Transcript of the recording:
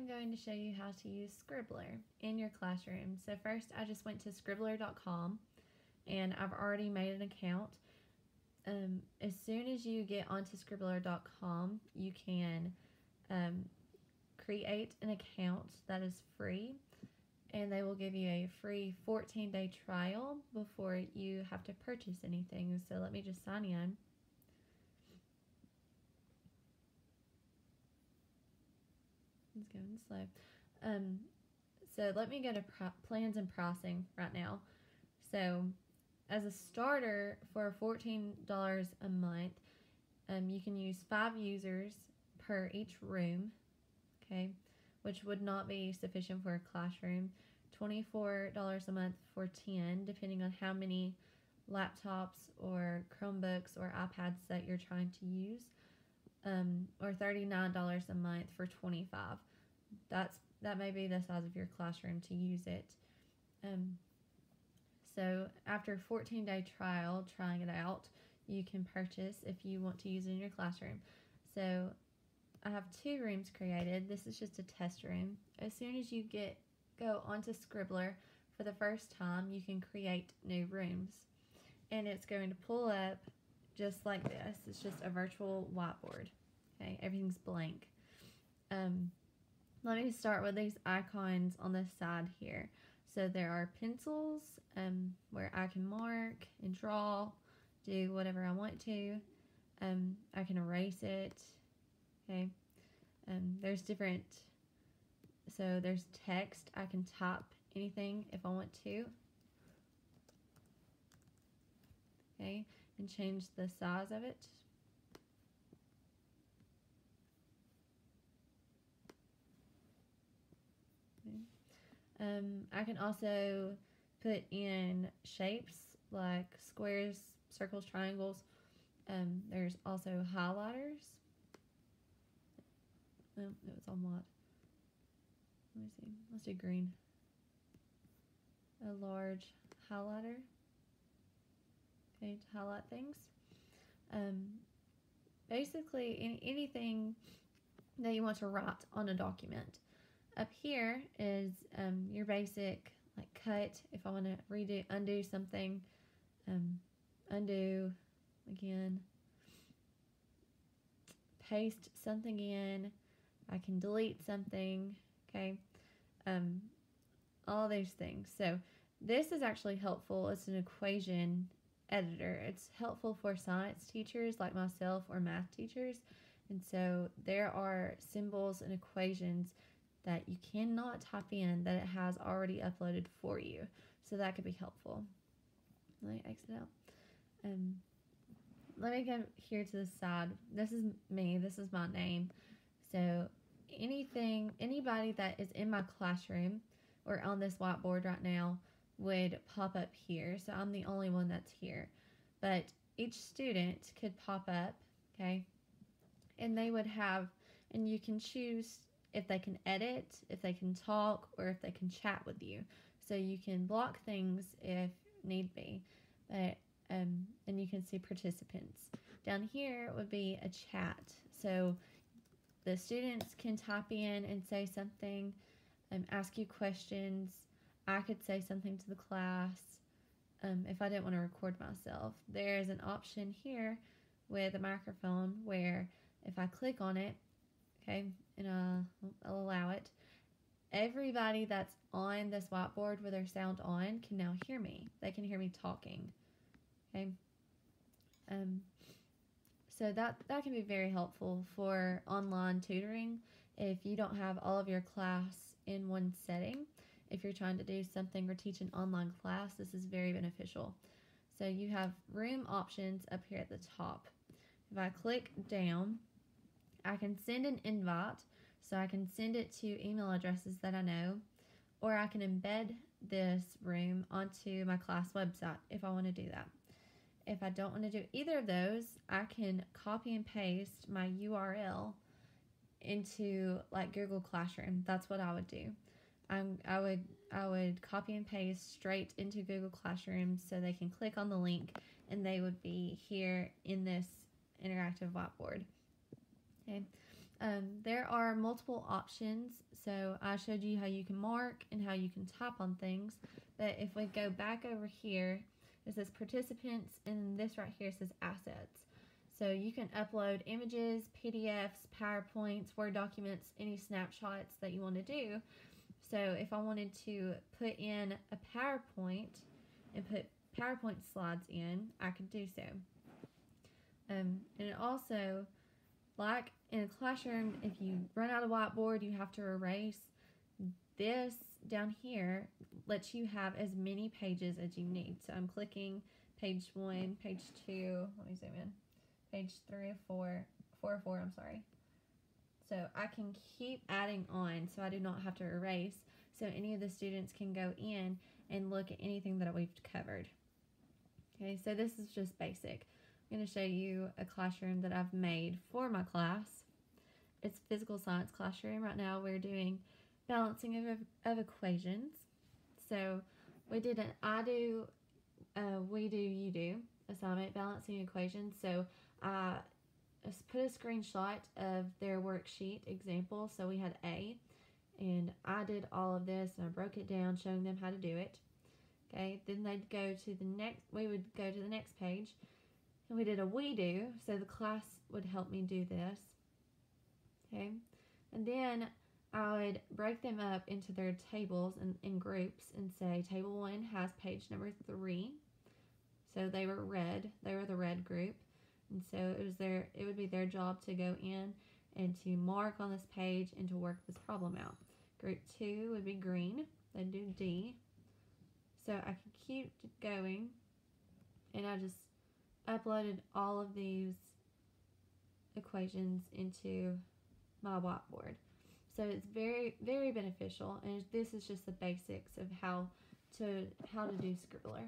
I'm going to show you how to use Scribblar in your classroom. So first I just went to Scribblar.com and I've already made an account. As soon as you get onto Scribblar.com, you can create an account that is free, and they will give you a free 14-day trial before you have to purchase anything. So let me just sign in. It's going slow. So let me go to plans and pricing right now. So as a starter for $14 a month, you can use 5 users per each room, okay, which would not be sufficient for a classroom. $24 a month for 10, depending on how many laptops or Chromebooks or iPads that you're trying to use, or $39 a month for 25. That may be the size of your classroom to use it. So after a 14-day trial, trying it out, you can purchase if you want to use it in your classroom. So I have 2 rooms created. This is just a test room. As soon as you go onto Scribblar for the first time, you can create new rooms. And it's going to pull up just like this. It's just a virtual whiteboard. Okay, everything's blank. Let me start with these icons on the side here. So there are pencils where I can mark and draw, do whatever I want to. I can erase it. Okay. There's different, so there's text. I can type anything if I want to. Okay, and change the size of it. I can also put in shapes like squares, circles, triangles. There's also highlighters. Oh, no, it's on white. Let me see. Let's do green. A large highlighter. Okay, to highlight things. Basically, anything that you want to write on a document. Up here is your basic, like, cut. If I want to undo something, undo again, paste something in. I can delete something, okay, all those things. So this is actually helpful. It's an equation editor. It's helpful for science teachers like myself or math teachers. And so there are symbols and equations that you cannot type in that it has already uploaded for you. So that could be helpful. Let me exit out. Let me go here to the side. This is me. This is my name. So anybody that is in my classroom or on this whiteboard right now would pop up here. So I'm the only one that's here. But each student could pop up, okay? And they would have, and you can choose if they can edit, if they can talk, or if they can chat with you. So you can block things if need be. But and you can see participants. Down here would be a chat. So the students can type in and say something, ask you questions. I could say something to the class if I didn't want to record myself. There's an option here with a microphone where if I click on it, okay, and I'll allow it, everybody that's on this whiteboard with their sound on can now hear me. They can hear me talking. Okay. So that can be very helpful for online tutoring if you don't have all of your class in one setting. If you're trying to do something or teach an online class, this is very beneficial. So you have room options up here at the top. If I click down, I can send an invite, so I can send it to email addresses that I know, or I can embed this room onto my class website if I want to do that. If I don't want to do either of those, I can copy and paste my URL into like Google Classroom. That's what I would do. I would copy and paste straight into Google Classroom so they can click on the link and they would be here in this interactive whiteboard. Okay. There are multiple options. So I showed you how you can mark and how you can type on things. But if we go back over here, it says participants, and this right here says assets. So you can upload images, PDFs, PowerPoints, Word documents, any snapshots that you want to do. So if I wanted to put in a PowerPoint and put PowerPoint slides in, I could do so. And it also, like in a classroom, if you run out of whiteboard, you have to erase. This down here lets you have as many pages as you need. So I'm clicking page 1, page 2, let me zoom in, page 3 of 4, 4 of 4, I'm sorry. So I can keep adding on so I do not have to erase, so any of the students can go in and look at anything that we've covered. Okay, so this is just basic. I'm going to show you a classroom that I've made for my class. It's physical science classroom. Right now we're doing balancing of equations. So we did an I do, we do, you do assignment, balancing equations. So I put a screenshot of their worksheet example. So we had A, and I did all of this and I broke it down showing them how to do it. Okay, then they'd go to the next, we would go to the next page, and we did a we do, so the class would help me do this. Okay, and then I would break them up into their tables and in groups and say table 1 has page number 3. So they were red, they were the red group, and so it would be their job to go in and to mark on this page and to work this problem out. Group 2 would be green, they'd do D. So I can keep going, and I just uploaded all of these equations into my whiteboard. So it's very, very beneficial, and this is just the basics of how to do Scribblar.